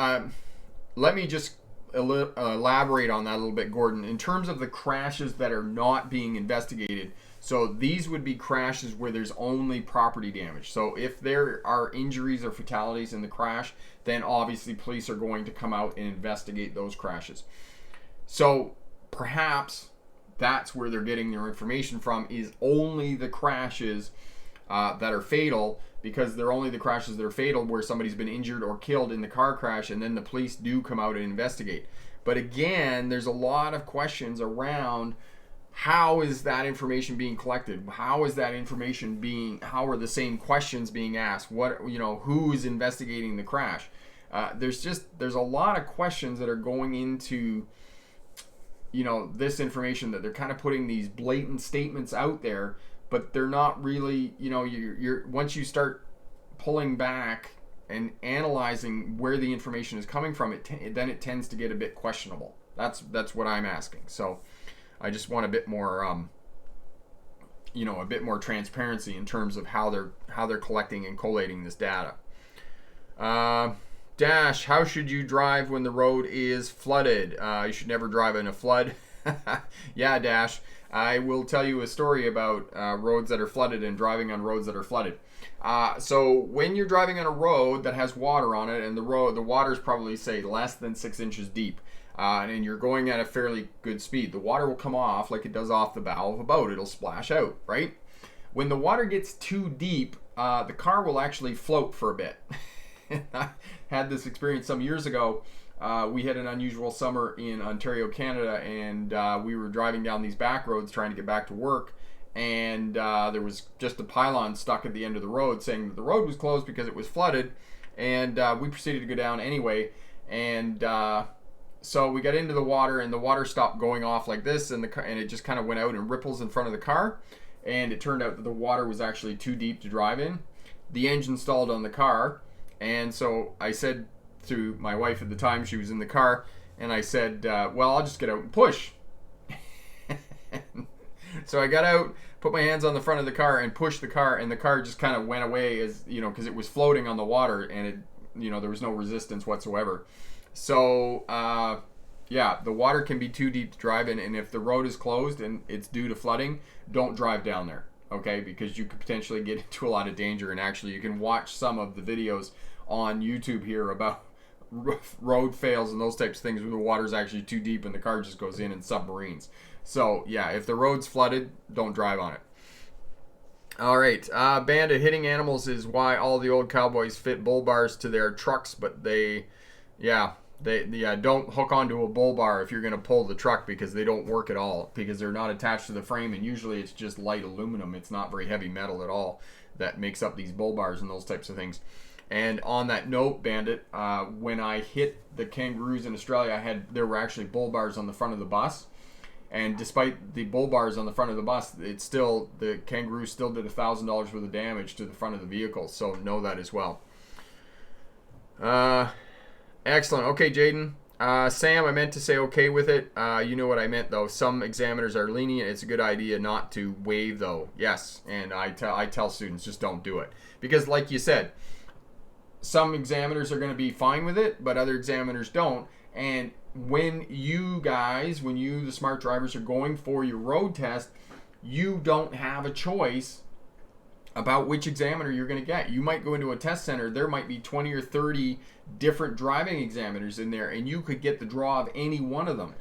Let me just elaborate on that a little bit, Gordon. In terms of the crashes that are not being investigated, so these would be crashes where there's only property damage. So if there are injuries or fatalities in the crash, then obviously police are going to come out and investigate those crashes. So perhaps that's where they're getting their information from, is only the crashes that are fatal, because they're only the crashes that are fatal where somebody's been injured or killed in the car crash, and then the police do come out and investigate. But again, there's a lot of questions around how is that information being collected? How is that information how are the same questions being asked? Who's investigating the crash? There's a lot of questions that are going into, this information, that they're kind of putting these blatant statements out there, but they're not really, you're once you start pulling back and analyzing where the information is coming from, then it tends to get a bit questionable. That's what I'm asking. So I just want a bit more, a bit more transparency in terms of how they're collecting and collating this data. Dash, how should you drive when the road is flooded? You should never drive in a flood. Yeah, Dash. I will tell you a story about roads that are flooded and driving on roads that are flooded. So when you're driving on a road that has water on it, and the water's probably, say, less than 6 inches deep, and you're going at a fairly good speed, the water will come off like it does off the bow of a boat. It'll splash out, right? When the water gets too deep, the car will actually float for a bit. I had this experience some years ago. We had an unusual summer in Ontario, Canada, and we were driving down these back roads trying to get back to work, and there was just a pylon stuck at the end of the road saying that the road was closed because it was flooded, and we proceeded to go down anyway, and so we got into the water, and the water stopped going off like this, and it just kind of went out in ripples in front of the car, and it turned out that the water was actually too deep to drive in. The engine stalled on the car, and so I said to my wife at the time, she was in the car, and I said, well, I'll just get out and push. So I got out, put my hands on the front of the car and pushed the car, and the car just kind of went away, because it was floating on the water, and there was no resistance whatsoever. So the water can be too deep to drive in, and if the road is closed and it's due to flooding, don't drive down there, okay? Because you could potentially get into a lot of danger, and actually you can watch some of the videos on YouTube here about road fails and those types of things where the water's actually too deep and the car just goes in submarines. So yeah, if the road's flooded, don't drive on it. All right, Bandit, hitting animals is why all the old cowboys fit bull bars to their trucks, but they don't hook onto a bull bar if you're going to pull the truck, because they don't work at all, because they're not attached to the frame, and usually it's just light aluminum. It's not very heavy metal at all that makes up these bull bars and those types of things. And on that note, Bandit, when I hit the kangaroos in Australia, there were actually bull bars on the front of the bus. And despite the bull bars on the front of the bus, the kangaroos still did $1,000 worth of damage to the front of the vehicle. So know that as well. Excellent. Okay, Jaden. Sam, I meant to say okay with it. You know what I meant, though. Some examiners are lenient. It's a good idea not to waive, though. Yes, and I tell students, just don't do it. Because like you said, some examiners are going to be fine with it, but other examiners don't. And when the smart drivers, are going for your road test, you don't have a choice about which examiner you're going to get. You might go into a test center, there might be 20 or 30 different driving examiners in there, and you could get the draw of any one of them.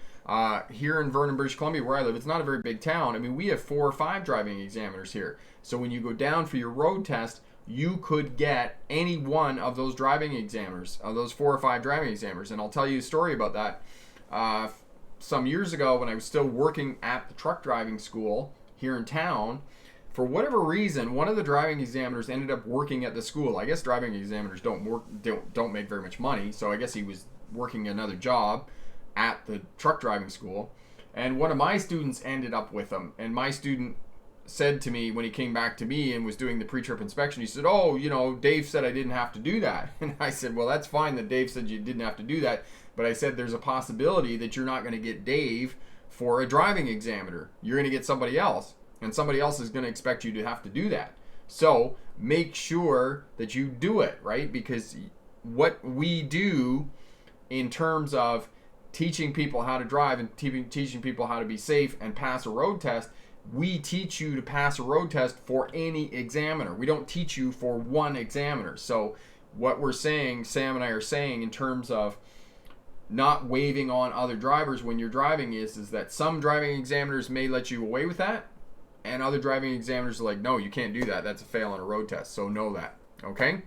Here in Vernon, British Columbia, where I live, it's not a very big town. I mean, we have 4 or 5 driving examiners here. So when you go down for your road test, you could get any one of those driving examiners, those 4 or 5 driving examiners. And I'll tell you a story about that. Some years ago, when I was still working at the truck driving school here in town, for whatever reason, one of the driving examiners ended up working at the school. I guess driving examiners don't make very much money, so I guess he was working another job at the truck driving school. And one of my students ended up with him, and my student said to me when he came back to me and was doing the pre-trip inspection, he said, "Oh, Dave said I didn't have to do that." And I said, "Well, that's fine that Dave said you didn't have to do that, but I said there's a possibility that you're not going to get Dave for a driving examiner. You're going to get somebody else, and somebody else is going to expect you to have to do that. So make sure that you do it, right? Because what we do in terms of teaching people how to drive and teaching people how to be safe and pass a road test, we teach you to pass a road test for any examiner. We don't teach you for one examiner. So what we're saying, Sam and I are saying, in terms of not waiving on other drivers when you're driving is that some driving examiners may let you away with that, And other driving examiners are like, no, you can't do that. That's a fail on a road test. So know that. Okay?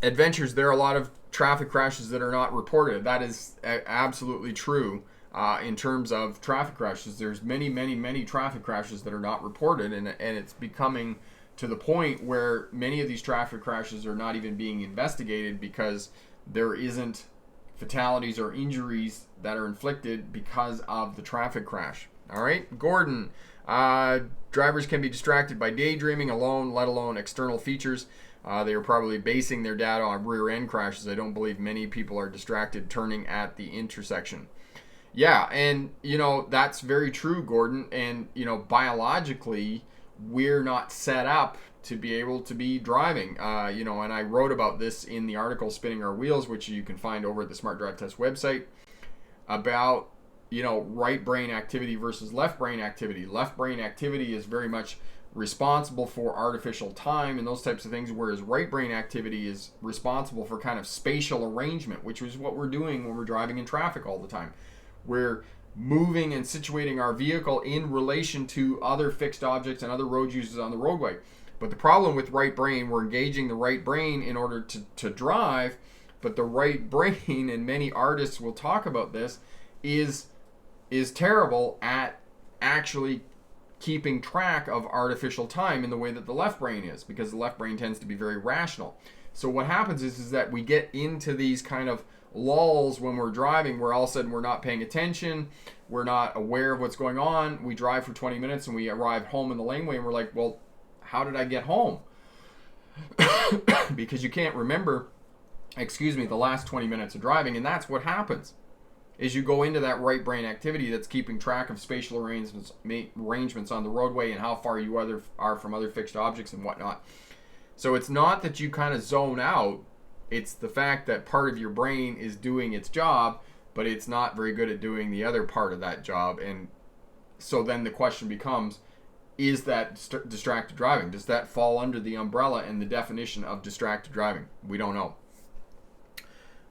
Adventures, there are a lot of traffic crashes that are not reported. That is absolutely true. In terms of traffic crashes, there's many traffic crashes that are not reported, and it's becoming to the point where many of these traffic crashes are not even being investigated because there isn't fatalities or injuries that are inflicted because of the traffic crash. All right, Gordon. Drivers can be distracted by daydreaming alone, let alone external features. They are probably basing their data on rear end crashes. I don't believe many people are distracted turning at the intersection. Yeah, and that's very true, Gordon. And biologically, we're not set up to be able to be driving. And I wrote about this in the article "Spinning Our Wheels," which you can find over at the Smart Drive Test website, about right brain activity versus left brain activity. Left brain activity is very much responsible for artificial time and those types of things, whereas right brain activity is responsible for kind of spatial arrangement, which is what we're doing when we're driving in traffic all the time. We're moving and situating our vehicle in relation to other fixed objects and other road users on the roadway. But the problem with right brain, we're engaging the right brain in order to drive, but the right brain, and many artists will talk about this, is terrible at actually keeping track of artificial time in the way that the left brain is, because the left brain tends to be very rational. So what happens is that we get into these kind of lulls when we're driving, where all of a sudden we're not paying attention, we're not aware of what's going on. We drive for 20 minutes and we arrive home in the laneway and we're like, well, how did I get home? Because you can't remember, the last 20 minutes of driving. And that's what happens, is you go into that right brain activity that's keeping track of spatial arrangements on the roadway and how far you are from other fixed objects and whatnot. So it's not that you kind of zone out. It's the fact that part of your brain is doing its job, but it's not very good at doing the other part of that job. And so then the question becomes, is that distracted driving? Does that fall under the umbrella and the definition of distracted driving? We don't know.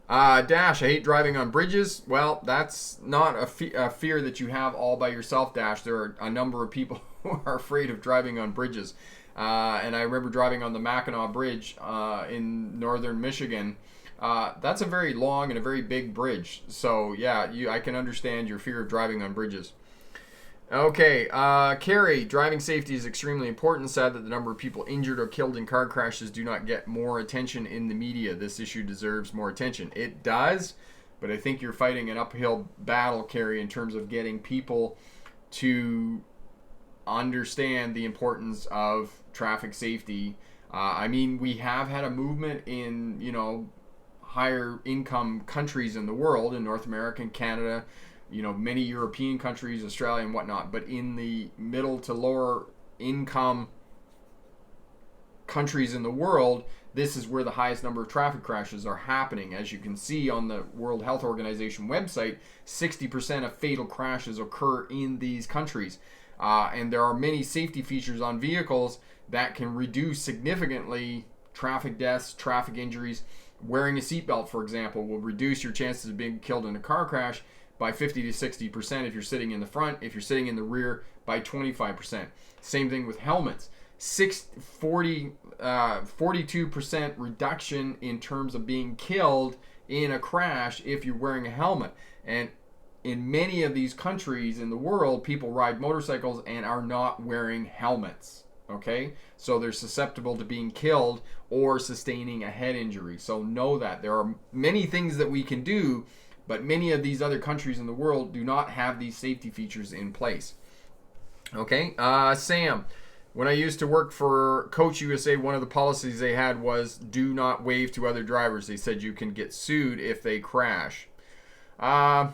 Dash, I hate driving on bridges. Well, that's not a fear that you have all by yourself, Dash. There are a number of people who are afraid of driving on bridges. And I remember driving on the Mackinac Bridge in northern Michigan. That's a very long and a very big bridge. So, yeah, I can understand your fear of driving on bridges. Okay, Carrie, driving safety is extremely important. Sad that the number of people injured or killed in car crashes do not get more attention in the media. This issue deserves more attention. It does, but I think you're fighting an uphill battle, Carrie, in terms of getting people to understand the importance of traffic safety. We have had a movement in, higher income countries in the world, in North America and Canada, many European countries, Australia and whatnot, but in the middle to lower income countries in the world, this is where the highest number of traffic crashes are happening. As you can see on the World Health Organization website, 60% of fatal crashes occur in these countries. And there are many safety features on vehicles that can reduce significantly traffic deaths, traffic injuries. Wearing a seatbelt, for example, will reduce your chances of being killed in a car crash by 50 to 60% if you're sitting in the front. If you're sitting in the rear, by 25%. Same thing with helmets. 42% reduction in terms of being killed in a crash if you're wearing a helmet. And in many of these countries in the world, people ride motorcycles and are not wearing helmets. Okay? So they're susceptible to being killed or sustaining a head injury. So know that. There are many things that we can do, but many of these other countries in the world do not have these safety features in place. Okay? Sam, when I used to work for Coach USA, one of the policies they had was do not wave to other drivers. They said you can get sued if they crash. I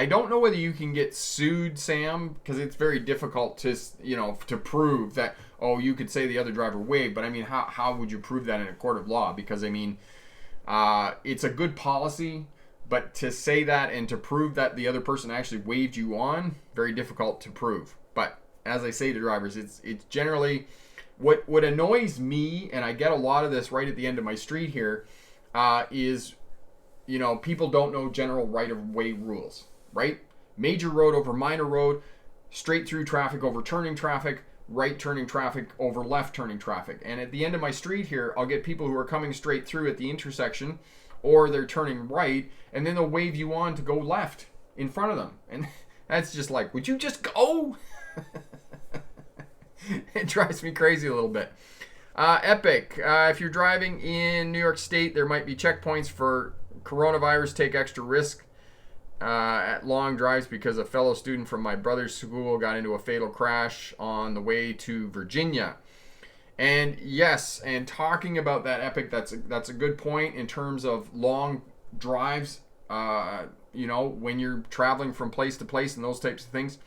don't know whether you can get sued, Sam, because it's very difficult to prove that, you could say the other driver waved, but how would you prove that in a court of law? Because it's a good policy, but to say that and to prove that the other person actually waved you on, very difficult to prove. But as I say to drivers, it's generally what annoys me, and I get a lot of this right at the end of my street here, is people don't know general right of way rules, right? Major road over minor road. straight through traffic over turning traffic, right turning traffic over left turning traffic. And at the end of my street here, I'll get people who are coming straight through at the intersection, or they're turning right, and then they'll wave you on to go left in front of them. And that's just like, would you just go? It drives me crazy a little bit. Epic. If you're driving in New York State, there might be checkpoints for coronavirus. Take extra risk at long drives because a fellow student from my brother's school got into a fatal crash on the way to Virginia. And yes, and talking about that, Epic, that's a good point in terms of long drives. When you're traveling from place to place and those types of things.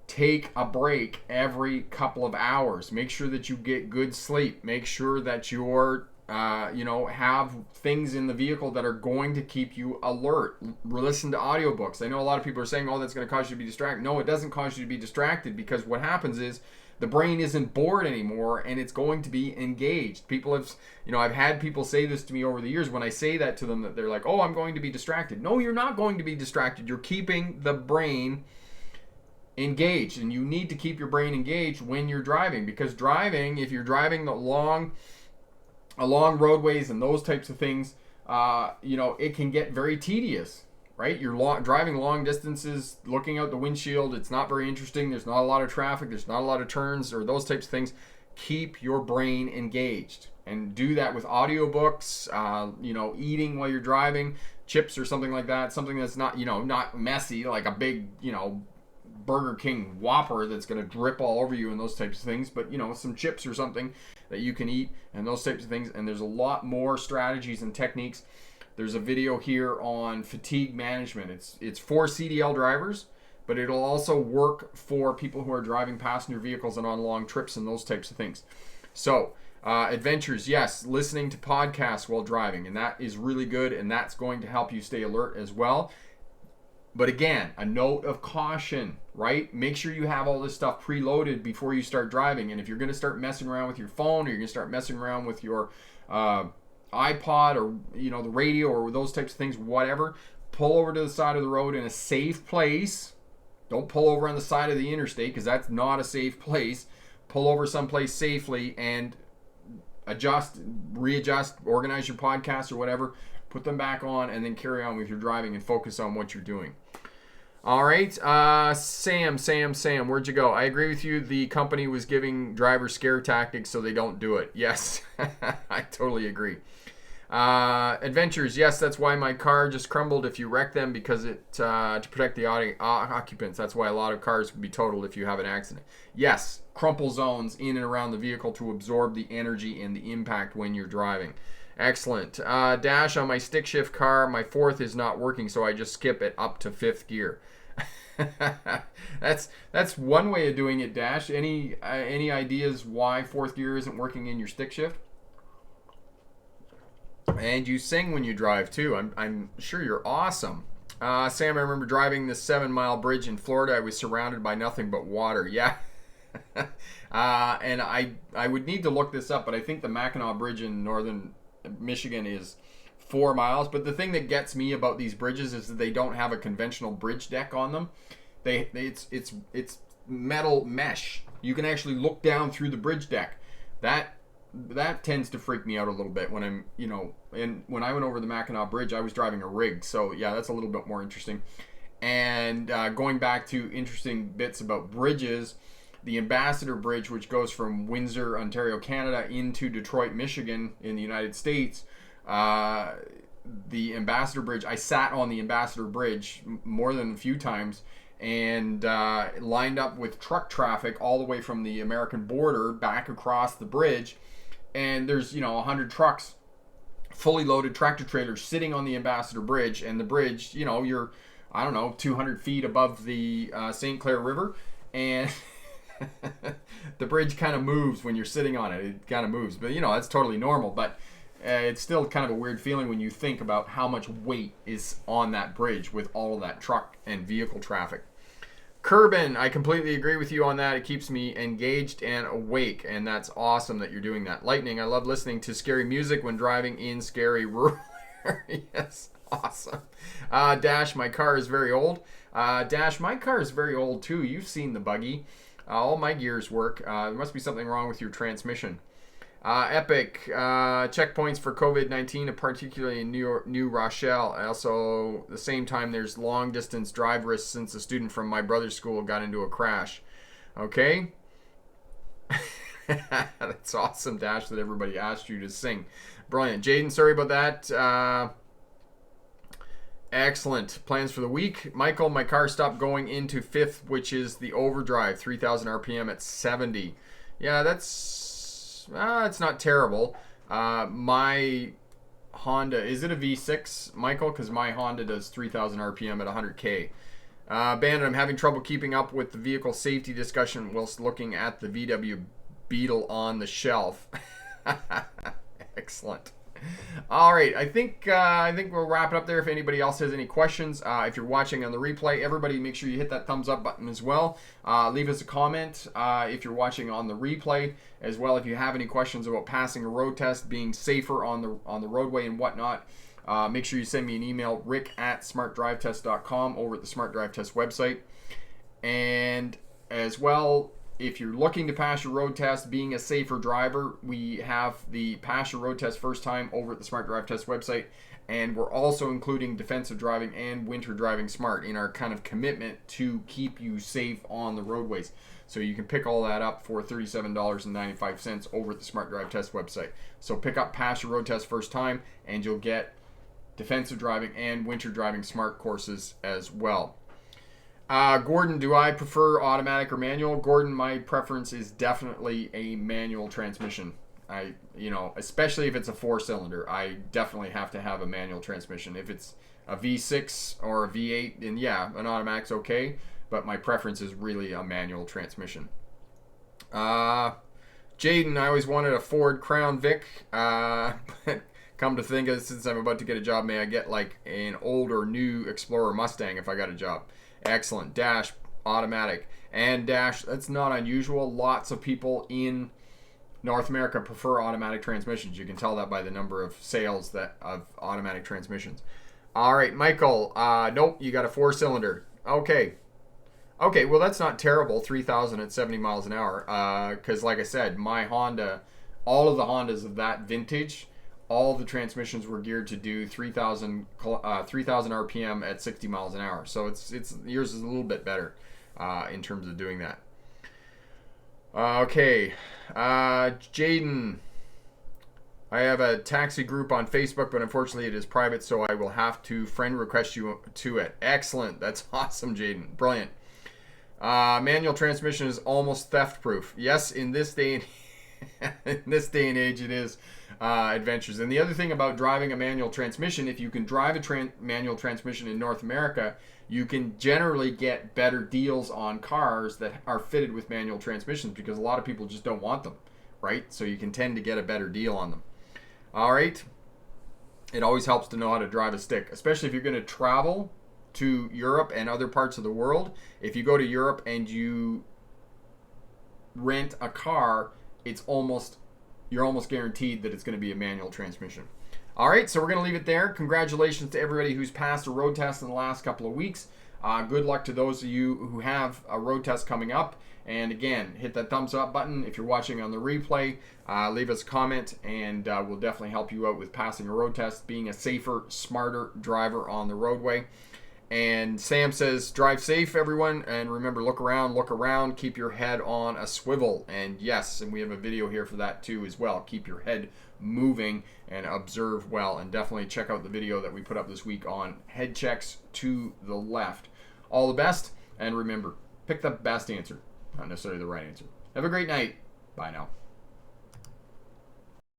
Take a break every couple of hours. Make sure that you get good sleep. Make sure that you're, have things in the vehicle that are going to keep you alert. Listen to audiobooks. I know a lot of people are saying, oh, that's going to cause you to be distracted. No, it doesn't cause you to be distracted, because what happens is the brain isn't bored anymore and it's going to be engaged. People have, I've had people say this to me over the years. When I say that to them, that they're like, oh, I'm going to be distracted. No, you're not going to be distracted. You're keeping the brain engaged, and you need to keep your brain engaged when you're driving, because if you're driving along roadways and those types of things, it can get very tedious, right? You're driving long distances, looking out the windshield. It's not very interesting. There's not a lot of traffic. There's not a lot of turns or those types of things. Keep your brain engaged, and do that with audiobooks, eating while you're driving, chips or something like that. Something that's not, not messy, like a big, Burger King Whopper that's going to drip all over you and those types of things, but some chips or something that you can eat and those types of things. And there's a lot more strategies and techniques. There's a video here on fatigue management. It's for CDL drivers, but it'll also work for people who are driving passenger vehicles and on long trips and those types of things. So adventures, yes, listening to podcasts while driving, and that is really good, and that's going to help you stay alert as well. But again, a note of caution, right? Make sure you have all this stuff preloaded before you start driving. And if you're going to start messing around with your phone, or you're going to start messing around with your iPod, or the radio, or those types of things, whatever, pull over to the side of the road in a safe place. Don't pull over on the side of the interstate, because that's not a safe place. Pull over someplace safely and readjust, organize your podcast or whatever. Put them back on, and then carry on with your driving and focus on what you're doing. All right. Sam, where'd you go? I agree with you. The company was giving drivers scare tactics so they don't do it. Yes, I totally agree. Adventures, yes, that's why my car just crumbled if you wreck them, because to protect the occupants. That's why a lot of cars would be totaled if you have an accident. Yes, crumple zones in and around the vehicle to absorb the energy and the impact when you're driving. Excellent. Dash, on my stick shift car, my fourth is not working, so I just skip it up to fifth gear. That's one way of doing it, Dash. Any ideas why fourth gear isn't working in your stick shift? And you sing when you drive too. I'm sure you're awesome. Sam, I remember driving this 7-mile bridge in Florida. I was surrounded by nothing but water. Yeah. And I would need to look this up, but I think the Mackinac Bridge in northern Michigan is 4 miles. But the thing that gets me about these bridges is that they don't have a conventional bridge deck on them. It's metal mesh. You can actually look down through the bridge deck. That tends to freak me out a little bit when I'm, and when I went over the Mackinac Bridge, I was driving a rig. So yeah, that's a little bit more interesting. And going back to interesting bits about bridges, the Ambassador Bridge, which goes from Windsor, Ontario, Canada, into Detroit, Michigan, in the United States. The Ambassador Bridge, I sat on the Ambassador Bridge more than a few times, and lined up with truck traffic all the way from the American border back across the bridge. And there's 100 trucks, fully loaded tractor trailers, sitting on the Ambassador Bridge, and the bridge, you're 200 feet above the St. Clair River, and the bridge kind of moves when you're sitting on it. It kind of moves, but that's totally normal. But it's still kind of a weird feeling when you think about how much weight is on that bridge with all of that truck and vehicle traffic. Kerbin, I completely agree with you on that. It keeps me engaged and awake, and that's awesome that you're doing that. Lightning, I love listening to scary music when driving in scary rural Yes, awesome. Dash, my car is very old. Dash, my car is very old too. You've seen the buggy. All my gears work. There must be something wrong with your transmission. Epic, checkpoints for COVID-19, particularly in New Rochelle. Also, the same time, there's long distance drive risks since a student from my brother's school got into a crash. Okay. That's awesome, Dash, that everybody asked you to sing. Brilliant. Jaden, sorry about that. Excellent. Plans for the week. Michael, my car stopped going into fifth, which is the overdrive, 3,000 RPM at 70. Yeah, it's not terrible. My Honda, is it a V6, Michael? Because my Honda does 3,000 RPM at 100K. Bandit, I'm having trouble keeping up with the vehicle safety discussion whilst looking at the VW Beetle on the shelf. Excellent. All right, I think we'll wrap it up there. If anybody else has any questions, if you're watching on the replay, everybody make sure you hit that thumbs up button as well. Leave us a comment if you're watching on the replay as well. If you have any questions about passing a road test, being safer on the roadway and whatnot, make sure you send me an email, rick@smartdrivetest.com, over at the Smart Drive Test website. And as well, if you're looking to pass your road test, being a safer driver, we have the Pass Your Road Test First Time over at the Smart Drive Test website. And we're also including Defensive Driving and Winter Driving Smart in our kind of commitment to keep you safe on the roadways. So you can pick all that up for $37.95 over at the Smart Drive Test website. So pick up Pass Your Road Test First Time and you'll get Defensive Driving and Winter Driving Smart courses as well. Gordon, do I prefer automatic or manual? Gordon, my preference is definitely a manual transmission. Especially if it's a 4-cylinder, I definitely have to have a manual transmission. If it's a V6 or a V8, then yeah, an automatic's okay, but my preference is really a manual transmission. Jaden, I always wanted a Ford Crown Vic, but come to think of it, since I'm about to get a job, may I get like an old or new Explorer Mustang if I got a job? Excellent. Dash, automatic. And Dash, that's not unusual. Lots of people in North America prefer automatic transmissions. You can tell that by the number of sales of automatic transmissions. All right, Michael. Nope, you got a 4-cylinder. Okay, well, that's not terrible. 3,000 at 70 miles an hour. Because like I said, my Honda, all of the Hondas of that vintage, all the transmissions were geared to do 3,000 RPM at 60 miles an hour. So it's yours is a little bit better in terms of doing that. Okay, Jaden, I have a taxi group on Facebook, but unfortunately it is private, so I will have to friend request you to it. Excellent. That's awesome, Jaden. Brilliant. Manual transmission is almost theft proof. Yes, in this day and age it is. Adventures. And the other thing about driving a manual transmission, if you can drive a manual transmission in North America, you can generally get better deals on cars that are fitted with manual transmissions because a lot of people just don't want them, right? So you can tend to get a better deal on them. All right. It always helps to know how to drive a stick, especially if you're going to travel to Europe and other parts of the world. If you go to Europe and you rent a car, you're almost guaranteed that it's going to be a manual transmission. All right, so we're going to leave it there. Congratulations to everybody who's passed a road test in the last couple of weeks. Good luck to those of you who have a road test coming up. And again, hit that thumbs up button if you're watching on the replay. Leave us a comment, and we'll definitely help you out with passing a road test, being a safer, smarter driver on the roadway. And Sam says, drive safe, everyone. And remember, look around, keep your head on a swivel. And yes, and we have a video here for that too as well. Keep your head moving and observe well. And definitely check out the video that we put up this week on head checks to the left. All the best. And remember, pick the best answer, not necessarily the right answer. Have a great night. Bye now.